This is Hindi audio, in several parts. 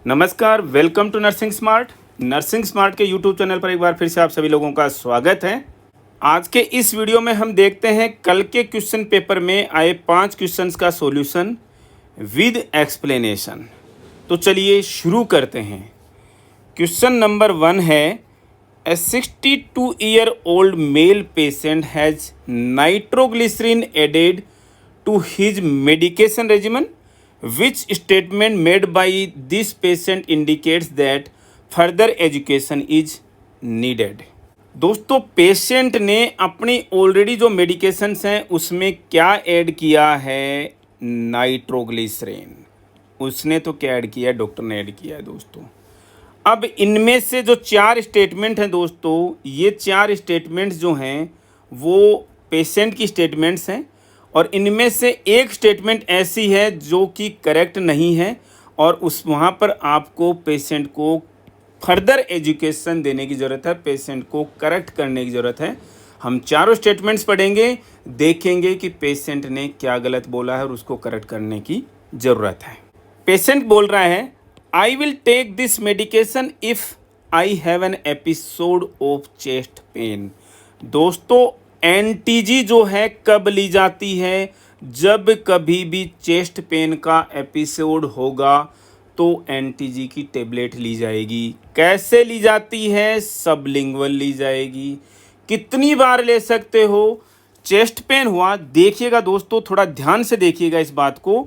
नमस्कार, welcome to nursing smart. Nursing smart के यूट्यूब चैनल पर एक बार फिर से आप सभी लोगों का स्वागत है। आज के इस वीडियो में हम देखते हैं कल के क्वेश्चन पेपर में आए 5 क्वेश्चंस का सॉल्यूशन विद एक्सप्लेनेशन। तो चलिए शुरू करते हैं। क्वेश्चन नंबर 1 है, ए 62-year-old male patient has nitroglycerin added to his medication regimen. Which statement made by this patient indicates that further education is needed? दोस्तों, पेशेंट ने अपनी ऑलरेडी जो मेडिकेशंस हैं उसमें क्या ऐड किया है? नाइट्रोग्लिसरीन। उसने तो क्या ऐड किया है? डॉक्टर ने ऐड किया है दोस्तों। अब इनमें से जो 4 स्टेटमेंट हैं दोस्तों, ये 4 स्टेटमेंट्स जो हैं वो पेशेंट की स्टेटमेंट्स हैं और इनमें से एक स्टेटमेंट ऐसी है जो कि करेक्ट नहीं है और उस वहाँ पर आपको पेशेंट को फर्दर एजुकेशन देने की ज़रूरत है, पेशेंट को करेक्ट करने की ज़रूरत है। हम चारों स्टेटमेंट्स पढ़ेंगे, देखेंगे कि पेशेंट ने क्या गलत बोला है और उसको करेक्ट करने की ज़रूरत है। पेशेंट बोल रहा है, I will take this medication if I have an episode of chest pain. दोस्तों, एनटीजी जो है कब ली जाती है? जब कभी भी चेस्ट पेन का एपिसोड होगा तो एनटीजी की टेबलेट ली जाएगी। कैसे ली जाती है? सबलिंगुअल ली जाएगी। कितनी बार ले सकते हो? चेस्ट पेन हुआ, देखिएगा दोस्तों, थोड़ा ध्यान से देखिएगा इस बात को।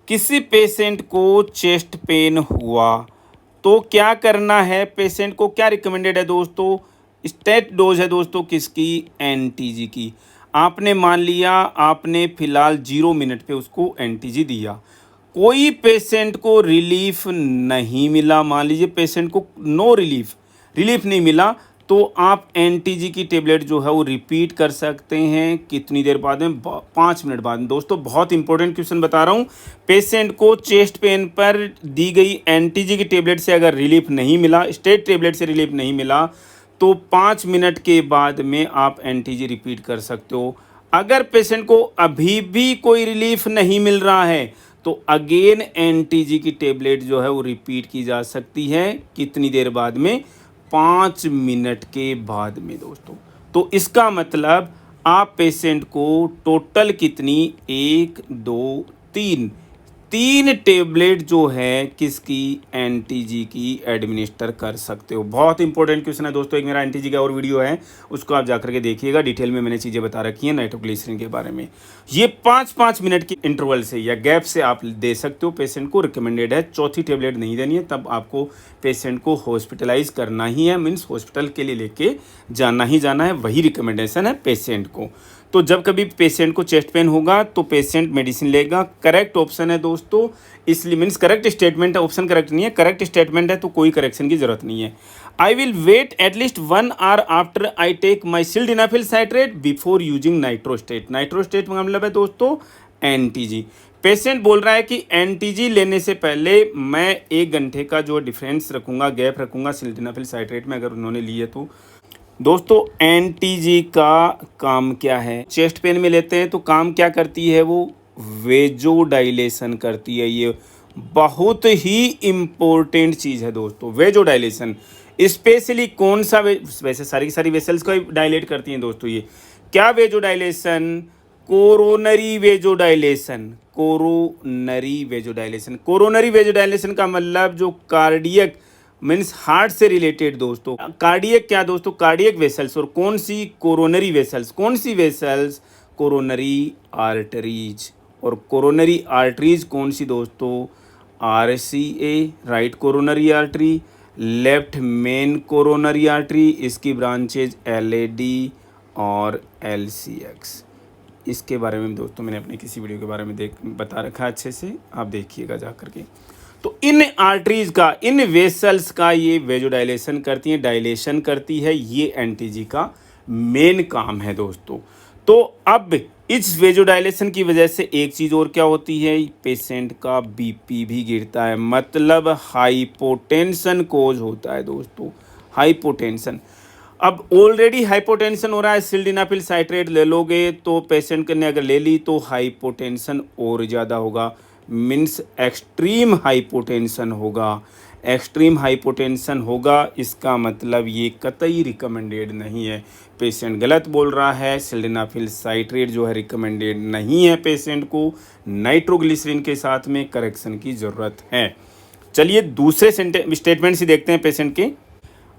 किसी पेशेंट को चेस्ट पेन हुआ तो क्या करना है? पेशेंट को क्या रिकमेंडेड है दोस्तों? स्टेट डोज है दोस्तों किसकी? एनटीजी की। आपने मान लिया, आपने फिलहाल 0 मिनट पे उसको एनटीजी दिया, कोई पेशेंट को रिलीफ नहीं मिला, मान लीजिए पेशेंट को नो रिलीफ नहीं मिला, तो आप एनटीजी की टेबलेट जो है वो रिपीट कर सकते हैं। कितनी देर बाद में? 5 मिनट बाद में। दोस्तों, बहुत इंपॉर्टेंट क्वेश्चन बता रहा हूँ। पेशेंट को चेस्ट पेन पर दी गई एनटीजी की टेबलेट से अगर रिलीफ नहीं मिला, स्टेट टेबलेट से रिलीफ नहीं मिला, तो 5 मिनट के बाद में आप एनटीजी रिपीट कर सकते हो। अगर पेशेंट को अभी भी कोई रिलीफ नहीं मिल रहा है तो अगेन एनटीजी की टेबलेट जो है वो रिपीट की जा सकती है। कितनी देर बाद में? 5 मिनट के बाद में दोस्तों। तो इसका मतलब आप पेशेंट को टोटल कितनी? 1 2 3 टेबलेट जो है किसकी? एनटीजी की एडमिनिस्टर कर सकते हो। बहुत इंपॉर्टेंट क्वेश्चन है दोस्तों। एक मेरा एनटीजी का और वीडियो है, उसको आप जाकर के देखिएगा। डिटेल में मैंने चीज़ें बता रखी हैं नाइट्रोग्लिसरीन के बारे में। ये 5-5 मिनट की इंटरवल से या गैप से आप दे सकते हो। पेशेंट को रिकमेंडेड है, चौथी टेबलेट नहीं देनी है, तब आपको पेशेंट को हॉस्पिटलाइज करना ही है, मीन्स हॉस्पिटल के लिए लेके जाना ही जाना है। वही रिकमेंडेशन है पेशेंट को। तो जब कभी पेशेंट को चेस्ट पेन होगा तो पेशेंट मेडिसिन लेगा। करेक्ट ऑप्शन है दोस्तों, इसलिए मीन्स करेक्ट स्टेटमेंट है, ऑप्शन करेक्ट नहीं है, करेक्ट स्टेटमेंट है तो कोई करेक्शन की जरूरत नहीं है। I will wait at least 1 hour after I take my sildenafil citrate before using Nitrostat. Nitrostat का मतलब है दोस्तों एनटीजी। पेशेंट बोल रहा है कि एनटीजी लेने से पहले मैं 1 घंटे का जो डिफरेंस रखूंगा, गैप रखूंगा सिल्डेनाफिल साइट्रेट में, अगर उन्होंने लिए तो। दोस्तों, एनटीजी का काम क्या है? चेस्ट पेन में लेते हैं तो काम क्या करती है वो? वेजोडाइलेशन करती है। ये बहुत ही इम्पोर्टेंट चीज़ है दोस्तों, वेजोडाइलेशन। स्पेशली कौन सा वैसे सारी की सारी वेसल्स को डायलेट करती हैं दोस्तों। ये क्या vasodilation? Coronary vasodilation. Coronary vasodilation. Coronary vasodilation का मतलब जो कार्डियक मीन्स हार्ट से रिलेटेड दोस्तों। कार्डियक क्या दोस्तों? Cardiac vessels. और कौन सी? Coronary vessels. कौन सी वेसल्स? Coronary arteries. और कोरोनरी आर्टरीज कौन सी दोस्तों? RCA, right coronary artery, left main coronary artery, इसकी ब्रांचेज एलएडी और एलसीएक्स। इसके बारे में दोस्तों मैंने अपने किसी वीडियो के बारे में बता रखा है, अच्छे से आप देखिएगा जा करके। तो इन आर्टरीज का, इन वेसल्स का ये वेजोडाइलेशन करती हैं, डायलेशन करती है। ये एनटीजी का मेन काम है दोस्तों। तो अब इस वेजोडाइलेशन की वजह से एक चीज़ और क्या होती है? पेशेंट का बीपी भी गिरता है, मतलब हाइपोटेंशन कोज होता है दोस्तों, हाइपोटेंशन। अब ऑलरेडी हाइपोटेंशन हो रहा है, सिल्डेनाफिल साइट्रेट ले लोगे तो पेशेंट ने अगर ले ली तो हाइपोटेंशन और ज़्यादा होगा। मीन्स एक्सट्रीम हाइपोटेंशन होगा। एक्सट्रीम हाइपोटेंशन होगा, इसका मतलब ये कतई रिकमेंडेड नहीं है। पेशेंट गलत बोल रहा है, सिल्डेनाफिल साइट्रेट जो है रिकमेंडेड नहीं है। पेशेंट को नाइट्रोग्लिसरीन के साथ में करेक्शन की ज़रूरत है। चलिए दूसरे स्टेटमेंट से देखते हैं पेशेंट के।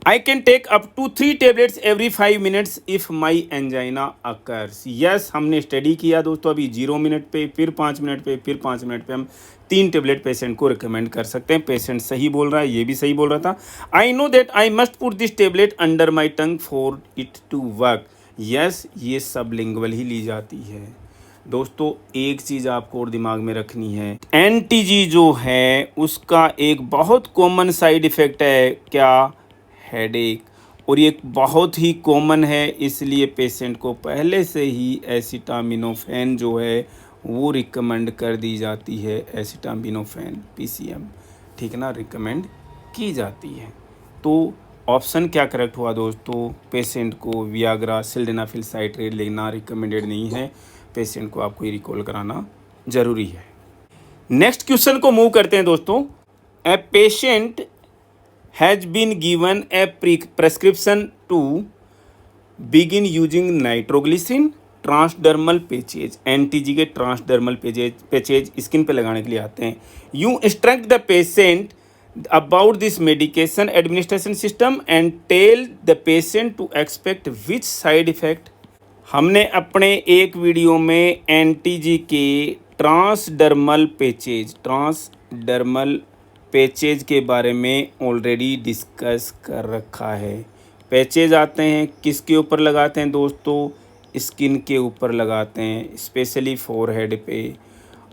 I can take up to 3 tablets every 5 minutes if my angina occurs। Yes, हमने स्टडी किया दोस्तों, अभी 0 मिनट पे, फिर 5 मिनट पे, फिर 5 मिनट पे हम 3 टेबलेट पेशेंट को रिकमेंड कर सकते हैं। पेशेंट सही बोल रहा है, ये भी सही बोल रहा था। I know that I must put this tablet under my tongue for it to work. Yes, ये सबलिंगुअल ही ली जाती है। दोस्तों एक चीज़ आपको और दिमाग में रखनी है, एनटीजी जो है उसका एक बहुत कॉमन साइड इफ़ेक्ट है क्या? हेडेक। और ये बहुत ही कॉमन है, इसलिए पेशेंट को पहले से ही एसिटामिनोफेन जो है वो रिकमेंड कर दी जाती है। एसिटामिनोफेन पीसीएम, ठीक है ना, रिकमेंड की जाती है। तो ऑप्शन क्या करेक्ट हुआ दोस्तों? पेशेंट को वियाग्रा, सिल्डेनाफिल साइट्रेट लेना रिकमेंडेड नहीं है। पेशेंट को आपको ये रिकॉल कराना ज़रूरी है। नेक्स्ट क्वेश्चन को मूव करते हैं दोस्तों। A patient has been given a prescription to begin using nitroglycerin transdermal patches. NTG के ट्रांसडर्मल पैचेज स्किन पे लगाने के लिए आते हैं। You instruct the patient about this medication administration system and tell the patient to expect which side effect. हमने अपने एक वीडियो में एनटीजी के ट्रांसडर्मल पैचेज के बारे में ऑलरेडी डिस्कस कर रखा है। पैचेज आते हैं, किसके ऊपर लगाते हैं दोस्तों? स्किन के ऊपर लगाते हैं, स्पेशली फोरहेड पे।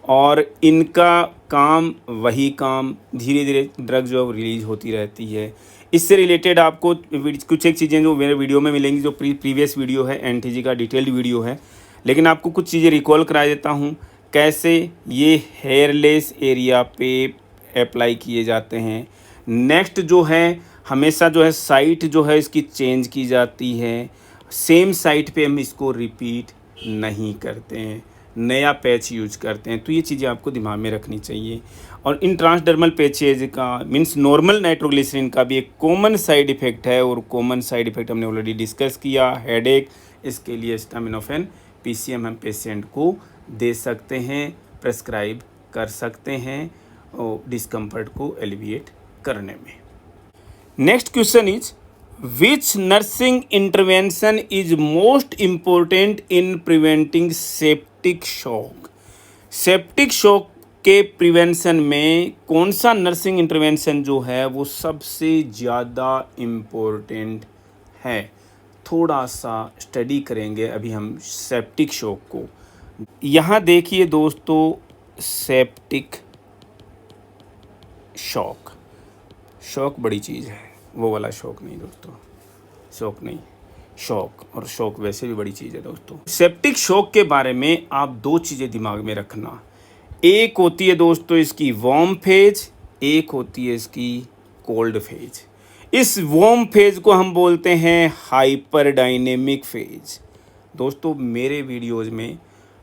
और इनका काम वही काम, धीरे धीरे ड्रग जो रिलीज होती रहती है। इससे रिलेटेड आपको कुछ एक चीज़ें जो मेरे वीडियो में मिलेंगी, जो प्रीवियस वीडियो है, एनटीजी का डिटेल्ड वीडियो है, लेकिन आपको कुछ चीज़ें रिकॉल करा देता हूँ। कैसे ये हेयरलेस एरिया पे अप्लाई किए जाते हैं। नेक्स्ट जो है, हमेशा जो है साइट जो है इसकी चेंज की जाती है। सेम साइट पे हम इसको रिपीट नहीं करते हैं, नया पैच यूज करते हैं। तो ये चीज़ें आपको दिमाग में रखनी चाहिए। और इन ट्रांसडर्मल पैचेज का मीन्स नॉर्मल नाइट्रोग्लिसरीन का भी एक कॉमन साइड इफ़ेक्ट है, और कॉमन साइड इफ़ेक्ट हमने ऑलरेडी डिस्कस किया, हेडेक। इसके लिए एसिटामिनोफेन पीसीएम हम पेशेंट को दे सकते हैं, प्रेस्क्राइब कर सकते हैं और डिस्कम्फर्ट को एलिविएट करने में। Next question is which nursing intervention is most important in preventing septic shock. Septic shock के प्रिवेंशन में कौन सा नर्सिंग इंटरवेंशन जो है वो सबसे ज़्यादा इम्पोर्टेंट है? थोड़ा सा स्टडी करेंगे अभी हम सेप्टिक शॉक को। यहाँ देखिए दोस्तों, सेप्टिक शॉक बड़ी चीज़ है, वो वाला शॉक नहीं दोस्तों, शॉक नहीं, शॉक। और शॉक वैसे भी बड़ी चीज़ है दोस्तों। सेप्टिक शॉक के बारे में आप दो चीज़ें दिमाग में रखना। एक होती है दोस्तों इसकी वार्म फेज, एक होती है इसकी कोल्ड फेज। इस वार्म फेज को हम बोलते हैं हाइपर डायनेमिक फेज। दोस्तों मेरे वीडियोज़ में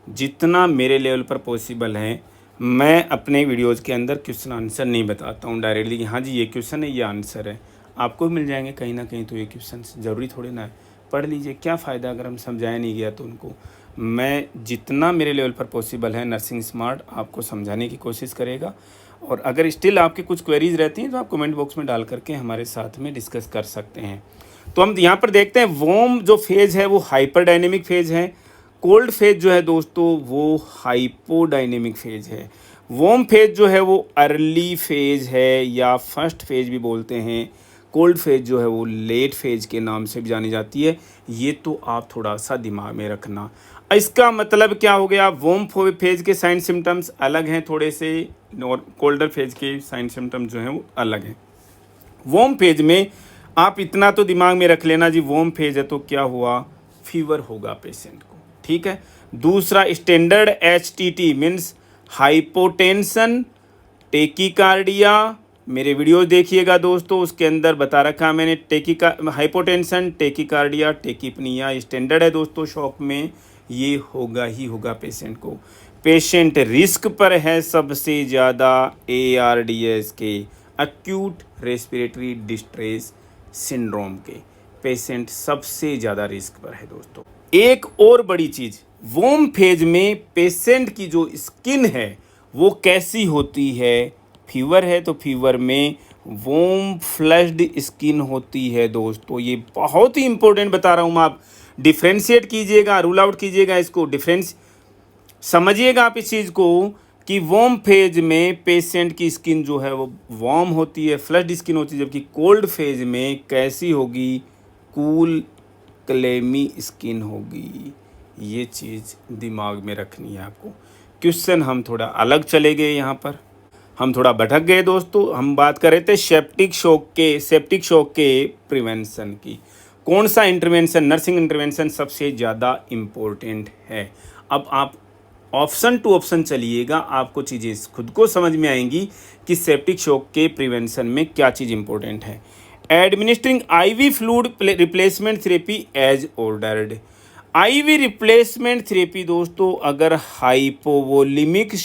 जितना मेरे लेवल पर पॉसिबल है, मैं अपने वीडियोज़ के अंदर क्वेश्चन आंसर नहीं बताता हूँ डायरेक्टली कि हाँ जी ये क्वेश्चन है, ये आंसर है। आपको भी मिल जाएंगे कहीं ना कहीं, तो ये क्वेश्चन ज़रूरी थोड़े ना है। पढ़ लीजिए, क्या फ़ायदा अगर हम समझाया नहीं गया तो उनको। मैं जितना मेरे लेवल पर पॉसिबल है, नर्सिंग स्मार्ट आपको समझाने की कोशिश करेगा। और अगर स्टिल आपके कुछ क्वेरीज रहती हैं तो आप कमेंट बॉक्स में डाल करके हमारे साथ में डिस्कस कर सकते हैं। तो हम यहाँ पर देखते हैं, वार्म जो फेज़ है वो हाइपर डायनेमिक फेज़ है। कोल्ड फेज जो है दोस्तों वो हाइपोडायनेमिक फेज है। वार्म फेज जो है वो अर्ली फेज है या फर्स्ट फेज भी बोलते हैं। कोल्ड फेज जो है वो लेट फेज के नाम से भी जानी जाती है। ये तो आप थोड़ा सा दिमाग में रखना। इसका मतलब क्या हो गया, वार्म फेज के साइन सिम्टम्स अलग हैं थोड़े से, और कोल्डर फेज के साइन सिम्टम्स जो हैं वो अलग हैं। वार्म फेज में आप इतना तो दिमाग में रख लेना जी, वार्म फेज है तो क्या हुआ, फीवर होगा पेशेंट को, ठीक है। दूसरा standard HTT means hypotension, tachycardia. मेरे वीडियो देखिएगा दोस्तों, उसके अंदर बता रखा मैंने हाइपोटेंशन, टेकीकार्डिया, टेकीपनिया स्टैंडर्ड है दोस्तों। शॉक में ये होगा ही होगा पेशेंट को। पेशेंट रिस्क पर है सबसे ज़्यादा ARDS के, एक्यूट रेस्पिरेटरी डिस्ट्रेस सिंड्रोम के। पेशेंट सबसे ज़्यादा रिस्क पर है दोस्तों। एक और बड़ी चीज़, वॉर्म फेज में पेशेंट की जो स्किन है वो कैसी होती है? फीवर है तो फीवर में वॉर्म फ्लश्ड स्किन होती है दोस्तों। ये बहुत ही इंपॉर्टेंट बता रहा हूँ मैं, आप डिफ्रेंशिएट कीजिएगा, रूल आउट कीजिएगा, इसको डिफरेंस समझिएगा आप इस चीज़ को कि वॉर्म फेज में पेशेंट की स्किन जो है वो वार्म होती है, फ्लश्ड स्किन होती है, जबकि कोल्ड फेज में कैसी होगी? कूल क्लेमी स्किन होगी। ये चीज़ दिमाग में रखनी है आपको। क्वेश्चन हम थोड़ा अलग चले गए, यहाँ पर हम थोड़ा भटक गए दोस्तों। हम बात कर रहे थे सेप्टिक शॉक के प्रिवेंशन की। कौन सा इंटरवेंशन, नर्सिंग इंटरवेंशन सबसे ज़्यादा इम्पोर्टेंट है? अब आप ऑप्शन टू ऑप्शन चलिएगा, आपको चीज़ें खुद को समझ में आएंगी कि सेप्टिक शॉक के प्रिवेंशन में क्या चीज़ इंपॉर्टेंट है। Administering IV fluid replacement therapy as ordered. IV replacement therapy दोस्तों, अगर हाइपोवोलिमिक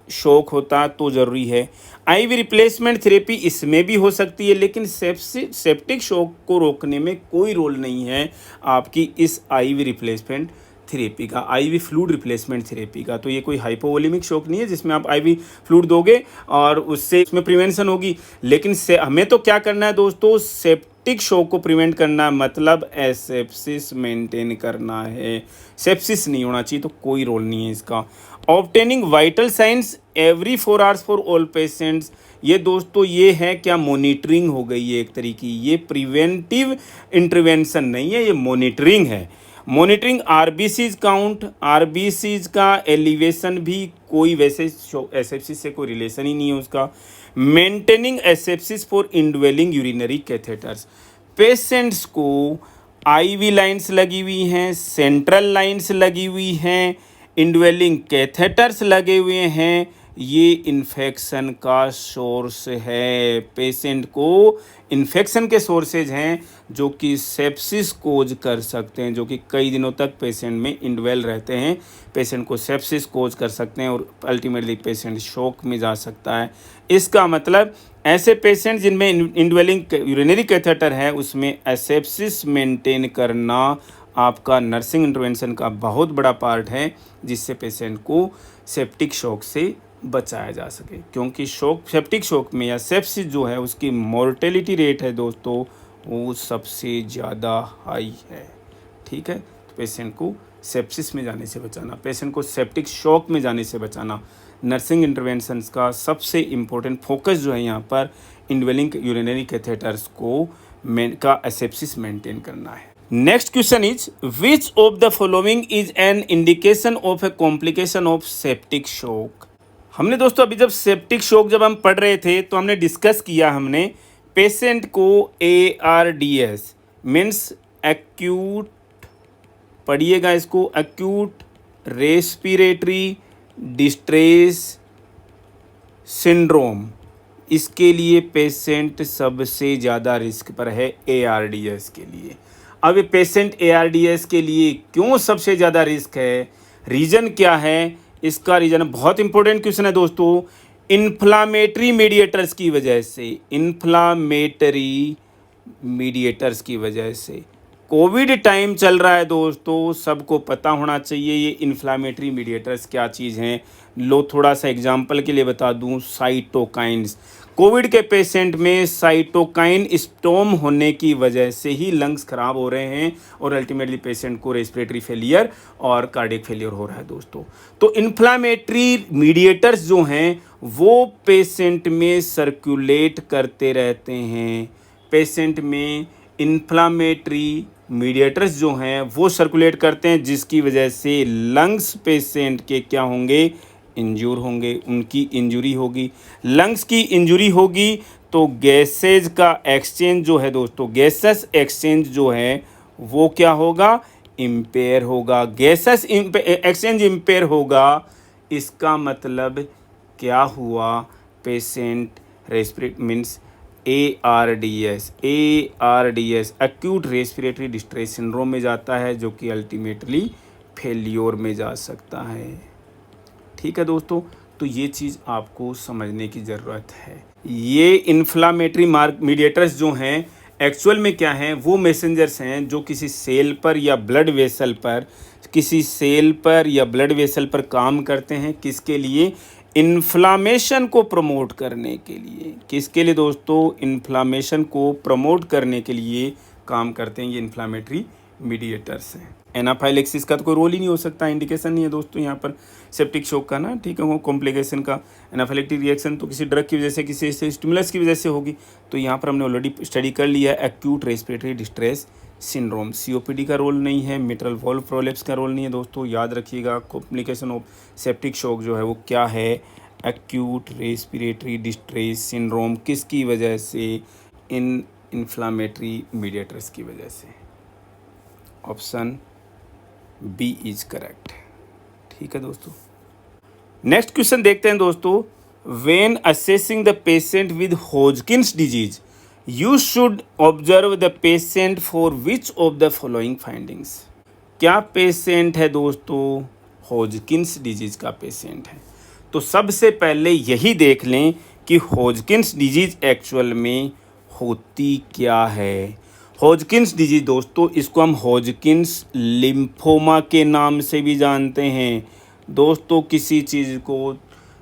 शॉक होता तो ज़रूरी है। IV रिप्लेसमेंट थेरेपी इसमें भी हो सकती है, लेकिन सेप्टिक शॉक को रोकने में कोई रोल नहीं है आपकी इस IV रिप्लेसमेंट थेरेपी का, IV फ्लूइड रिप्लेसमेंट थेरेपी का। तो ये कोई हाइपोवोलिमिक शॉक नहीं है जिसमें आप IV फ्लूइड दोगे और उससे उसमें प्रिवेंशन होगी। लेकिन हमें तो क्या करना है दोस्तों? सेप्टिक शॉक को प्रिवेंट करना, मतलब एसेप्सिस मेंटेन करना है। सेप्सिस नहीं होना चाहिए, तो कोई रोल नहीं है इसका। Obtaining vital science every 4 hours for all patients. ये दोस्तों ये है क्या? मॉनिटरिंग हो गई है एक तरीके की। ये प्रिवेंटिव इंटरवेंशन नहीं है, ये मॉनिटरिंग है। मॉनिटरिंग RBCs काउंट, RBCs का एलिवेशन भी कोई वैसे एसेप्सिस से कोई रिलेशन ही नहीं है उसका। Maintaining asepsis for indwelling urinary catheters. Patients को IV लाइन्स लगी हुई हैं, सेंट्रल लाइन्स लगी हुई हैं, इंडवेलिंग कैथेटर्स लगे हुए हैं। ये इन्फेक्शन का सोर्स है। पेशेंट को इन्फेक्शन के सोर्सेज हैं जो कि सेप्सिस कोज कर सकते हैं, जो कि कई दिनों तक पेशेंट में इंडवेल रहते हैं, पेशेंट को सेप्सिस कोज कर सकते हैं और अल्टीमेटली पेशेंट शॉक में जा सकता है। इसका मतलब ऐसे पेशेंट जिनमें इंडवेलिंग यूरिनरी कैथेटर है उसमें एसेप्सिस मेंटेन करना आपका नर्सिंग इंटरवेंशन का बहुत बड़ा पार्ट है, जिससे पेशेंट को सेप्टिक शॉक से बचाया जा सके। क्योंकि सेप्टिक शॉक में या सेप्सिस जो है उसकी मोर्टेलिटी रेट है दोस्तों वो सबसे ज़्यादा हाई है। ठीक है, तो पेशेंट को सेप्सिस में जाने से बचाना, पेशेंट को सेप्टिक शॉक में जाने से बचाना नर्सिंग इंटरवेंशंस का सबसे इम्पोर्टेंट फोकस जो है यहाँ पर इंडवेलिंग यूरिनरी कैथेटर्स को का एसेप्सिस मेंटेन करना है। Next question is which of the following is an indication of A complication of septic shock. हमने दोस्तों अभी जब सेप्टिक शॉक जब हम पढ़ रहे थे तो हमने डिस्कस किया, हमने पेशेंट को ARDS मीन्स एक्यूट, पढ़िएगा इसको, एक्यूट रेस्पिरेटरी डिस्ट्रेस सिंड्रोम, इसके लिए पेशेंट सबसे ज़्यादा रिस्क पर है ARDS के लिए। अब ये पेशेंट ARDS के लिए क्यों सबसे ज़्यादा रिस्क है, रीज़न क्या है? इसका रीज़न बहुत इंपॉर्टेंट क्वेश्चन है दोस्तों। इन्फ्लामेटरी मीडिएटर्स की वजह से, इन्फ्लामेटरी मीडिएटर्स की वजह से कोविड टाइम चल रहा है दोस्तों, सबको पता होना चाहिए ये इन्फ्लामेटरी मीडिएटर्स क्या चीज़ हैं। लो थोड़ा सा एग्जांपल के लिए बता दूं, साइटोकाइन्स। कोविड के पेशेंट में साइटोकाइन स्टॉर्म होने की वजह से ही लंग्स खराब हो रहे हैं और अल्टीमेटली पेशेंट को रेस्पिरेटरी फेलियर और कार्डियक फेलियर हो रहा है दोस्तों। तो इन्फ्लामेटरी मीडिएटर्स जो हैं वो पेशेंट में सर्कुलेट करते रहते हैं। पेशेंट में इन्फ्लामेटरी मीडिएटर्स जो हैं वो सर्कुलेट करते हैं, जिसकी वजह से लंग्स पेशेंट के क्या होंगे? इंजूर होंगे, उनकी इंजरी होगी। लंग्स की इंजरी होगी तो गैसेज का एक्सचेंज जो है दोस्तों, गैसेस एक्सचेंज जो है वो क्या होगा? इम्पेयर होगा। गैसेस एक्सचेंज इम्पेयर होगा, इसका मतलब क्या हुआ? Patient रेस्पिरेट means ARDS acute respiratory distress syndrome में जाता है, जो कि अल्टीमेटली फेल्योर में जा सकता है। ठीक है दोस्तों, तो ये चीज़ आपको समझने की ज़रूरत है। ये इन्फ्लामेटरी मीडिएटर्स जो हैं एक्चुअल में क्या हैं, वो मैसेंजर्स हैं जो किसी सेल पर या ब्लड वेसल पर काम करते हैं। किसके लिए? इन्फ्लामेशन को प्रमोट करने के लिए। किसके लिए दोस्तों? इन्फ्लामेशन को प्रमोट करने के लिए काम करते हैं ये इन्फ्लामेटरी मीडिएटर्स हैं। एनाफाइलेक्सिस का तो कोई रोल ही नहीं हो सकता, इंडिकेशन नहीं है दोस्तों यहाँ पर सेप्टिक शॉक का ना, ठीक है, वो कॉम्प्लिकेशन का। एनाफाइलेक्टिक रिएक्शन तो किसी ड्रग की वजह से, किसी स्टिमुलस की वजह से होगी। तो यहाँ पर हमने ऑलरेडी स्टडी कर लिया है acute respiratory distress syndrome. COPD का रोल नहीं है, मिट्रल वॉल्व प्रोलेप्स का रोल नहीं है दोस्तों, याद रखिएगा। कॉम्प्लिकेशन ऑफ सेप्टिक शॉक जो है वो क्या है? Acute respiratory distress syndrome. किसकी वजह से? इन्फ्लामेटरी मीडिएटर्स की वजह से। Option B is correct. ठीक है दोस्तों, नेक्स्ट क्वेश्चन देखते हैं दोस्तों। When assessing the patient with Hodgkin's disease you should observe the patient for which of the following findings. क्या पेशेंट है दोस्तों? हॉजकिंस डिजीज का पेशेंट है। तो सबसे पहले यही देख लें कि हॉजकिंस डिजीज एक्चुअल में होती क्या है। हॉजकिंस डिजीज दोस्तों, इसको हम हॉजकिंस लिम्फोमा के नाम से भी जानते हैं। दोस्तों, किसी चीज़ को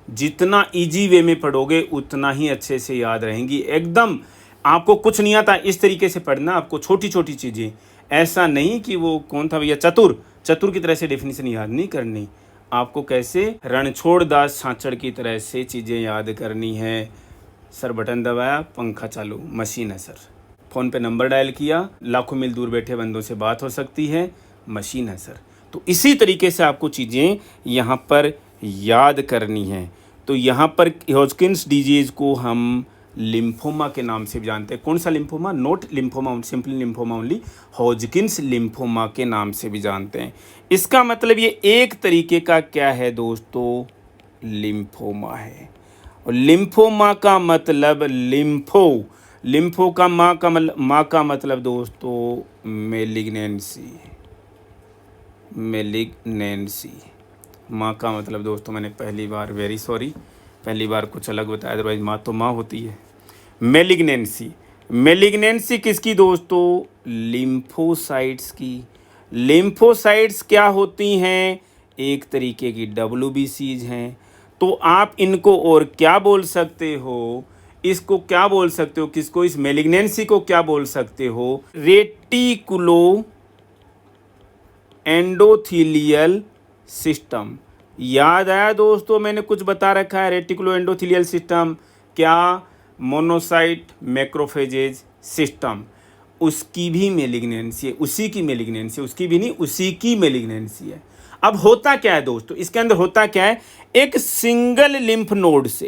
जितना इजी वे में पढ़ोगे उतना ही अच्छे से याद रहेंगी। एकदम आपको कुछ नहीं आता इस तरीके से पढ़ना, आपको छोटी छोटी चीज़ें, ऐसा नहीं कि वो कौन था भैया चतुर की तरह से डेफिनेशन याद नहीं करनी। आपको कैसे रणछोड़ दास छाछड़ की तरह से चीज़ें याद करनी है। सर बटन दबाया, पंखा चालू, मशीन है सर। फ़ोन पे नंबर डायल किया, लाखों मील दूर बैठे बंदों से बात हो सकती है, मशीन है सर। तो इसी तरीके से आपको चीज़ें यहाँ पर याद करनी है। तो यहाँ पर हॉजकिंस डिजीज़ को हम लिम्फोमा के नाम से भी जानते हैं। कौन सा lymphoma? Not lymphoma, simply lymphoma only, Hodgkin's lymphoma के नाम से भी जानते हैं। इसका मतलब ये एक तरीके का क्या है दोस्तों? लिम्फोमा है। और लिम्फोमा का मतलब लिम्फो का माँ का मतलब दोस्तों मेलिग्नेंसी। माँ का मतलब दोस्तों, मैंने पहली बार कुछ अलग बताया, अदरवाइज माँ तो माँ होती है। मेलिग्नेंसी किसकी दोस्तों? लिम्फोसाइट्स की। लिम्फोसाइट्स क्या होती हैं? एक तरीके की WBCs हैं। तो आप इनको और क्या बोल सकते हो? इसको क्या बोल सकते हो? किसको? इस मेलिग्नेंसी को क्या बोल सकते हो? Reticulo endothelial system. याद आया दोस्तों, मैंने कुछ बता रखा है। रेटिकुलो एंडोथीलियल सिस्टम क्या? Monocyte macrophages system. उसकी भी मेलिग्नेंसी है, उसी की मेलिग्नेंसी है। अब होता क्या है दोस्तों, इसके अंदर होता क्या है? एक सिंगल लिम्फ नोड्स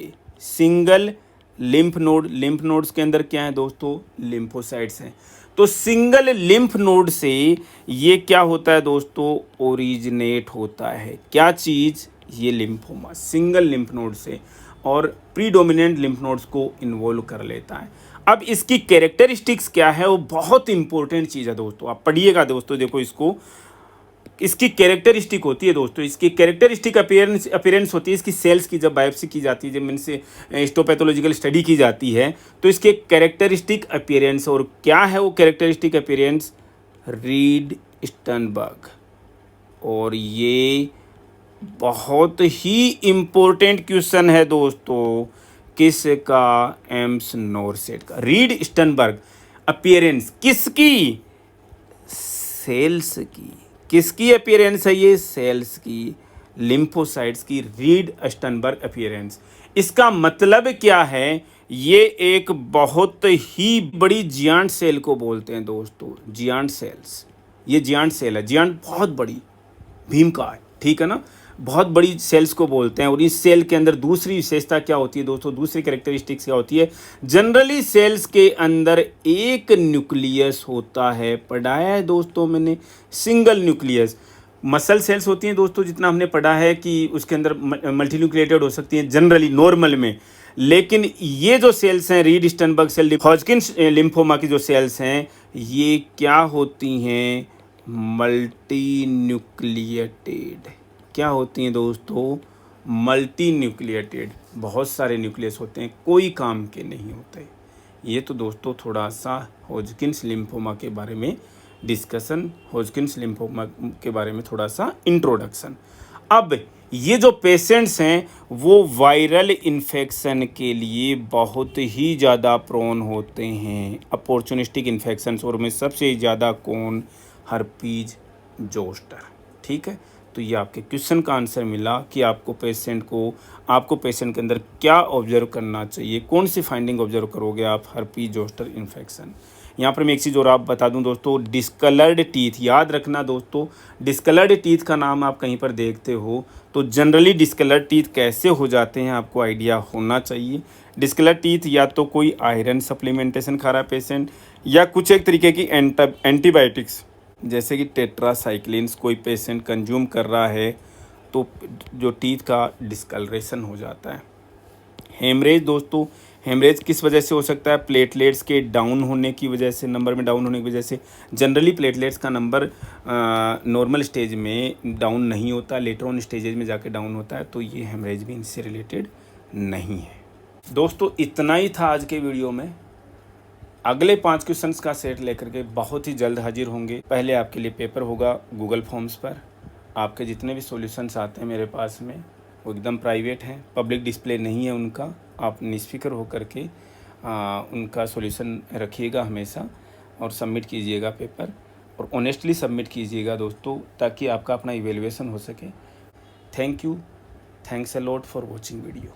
के अंदर क्या है दोस्तों? लिम्फोसाइट्स हैं। तो सिंगल लिम्फ नोड से ये क्या होता है दोस्तों? ओरिजिनेट होता है। क्या चीज़? ये लिम्फोमा सिंगल लिम्फ नोड से, और प्रीडोमिनेंट लिम्फ नोड्स को इन्वॉल्व कर लेता है। अब इसकी कैरेक्टरिस्टिक्स क्या है? वो बहुत इंपॉर्टेंट चीज़ है दोस्तों, आप पढ़िएगा दोस्तों। देखो इसको, इसकी कैरेक्टरिस्टिक होती है दोस्तों, इसकी कैरेक्टरिस्टिक अपीयरेंस होती है इसकी सेल्स की। जब बायोप्सी की जाती है, जब इनसे हिस्टोपैथोलॉजिकल स्टडी की जाती है, तो इसके कैरेक्टरिस्टिक अपीयरेंस, और क्या है वो कैरेक्टरिस्टिक अपीयरेंस? Read Sternberg. और ये बहुत ही इम्पोर्टेंट क्वेश्चन है दोस्तों, किसका? एम्स नॉरसेट का। रीड स्टनबर्ग अपीयरेंस किसकी? सेल्स की। किसकी अपीयरेंस है ये? सेल्स की, लिम्फोसाइट्स की। Read Sternberg appearance. इसका मतलब क्या है? ये एक बहुत ही बड़ी जियांट सेल को बोलते हैं दोस्तों, जियांट सेल्स। ये जियांट सेल है, जियांट बहुत बड़ी, भीम का है, ठीक है ना, बहुत बड़ी सेल्स को बोलते हैं। और इस सेल के अंदर दूसरी विशेषता क्या होती है दोस्तों? दूसरी कैरेक्टरिस्टिक्स क्या होती है? जनरली सेल्स के अंदर एक न्यूक्लियस होता है। पढ़ाया है दोस्तों मैंने, सिंगल न्यूक्लियस। मसल सेल्स होती हैं दोस्तों, जितना हमने पढ़ा है कि उसके अंदर मल्टीन्यूक्लिएटेड हो सकती हैं जनरली नॉर्मल में। लेकिन ये जो सेल्स हैं, रीड स्टनबर्ग सेल, हॉजकिंस लिम्फोमा की जो सेल्स हैं, ये क्या होती हैं? Multi nucleated. क्या होती हैं दोस्तों? मल्टी न्यूक्लिएटेड, बहुत सारे न्यूक्लियस होते हैं, कोई काम के नहीं होते। ये तो दोस्तों थोड़ा सा हॉजकिन्स लिम्फोमा के बारे में डिस्कशन, हॉजकिन्स लिम्फोमा के बारे में थोड़ा सा इंट्रोडक्शन। अब ये जो पेशेंट्स हैं वो वायरल इन्फेक्शन के लिए बहुत ही ज़्यादा प्रोन होते हैं, अपॉर्चुनिस्टिक इन्फेक्शंस, और में सबसे ज़्यादा कौन? Herpes zoster. ठीक है, तो ये आपके क्वेश्चन का आंसर मिला कि आपको पेशेंट के अंदर क्या ऑब्जर्व करना चाहिए, कौन सी फाइंडिंग ऑब्जर्व करोगे आप हर्पीज जोस्टर इन्फेक्शन। यहाँ पर मैं एक चीज़ और आप बता दूं दोस्तों, डिस्कलर्ड टीथ, याद रखना दोस्तों, डिस्कलर्ड टीथ का नाम आप कहीं पर देखते हो तो जनरली डिस्कलर्ड टीथ कैसे हो जाते हैं आपको आइडिया होना चाहिए। डिस्कलर्ड टीथ या तो कोई आयरन सप्लीमेंटेशन खा रहा है पेशेंट, या कुछ एक तरीके की एंटीबायोटिक्स जैसे कि टेट्रासाइक्लिन्स कोई पेशेंट कंज्यूम कर रहा है, तो जो टीथ का डिस्कलरेशन हो जाता है। हेमरेज दोस्तों, हेमरेज किस वजह से हो सकता है? प्लेटलेट्स के डाउन होने की वजह से, नंबर में डाउन होने की वजह से। जनरली प्लेटलेट्स का नंबर नॉर्मल स्टेज में डाउन नहीं होता, लेटर ऑन स्टेजेज में जाके डाउन होता है, तो ये हेमरेज भी इनसे रिलेटेड नहीं है। दोस्तों इतना ही था आज के वीडियो में। अगले 5 क्वेश्चंस का सेट लेकर के बहुत ही जल्द हाजिर होंगे। पहले आपके लिए पेपर होगा गूगल फॉर्म्स पर, आपके जितने भी सॉल्यूशंस आते हैं मेरे पास में वो एकदम प्राइवेट हैं, पब्लिक डिस्प्ले नहीं है उनका। आप निष्फिक्र होकर के उनका सॉल्यूशन रखिएगा हमेशा और सबमिट कीजिएगा पेपर, और ऑनेस्टली सबमिट कीजिएगा दोस्तों, ताकि आपका अपना इवेल्युएशन हो सके। Thank you, thanks a lot for watching video.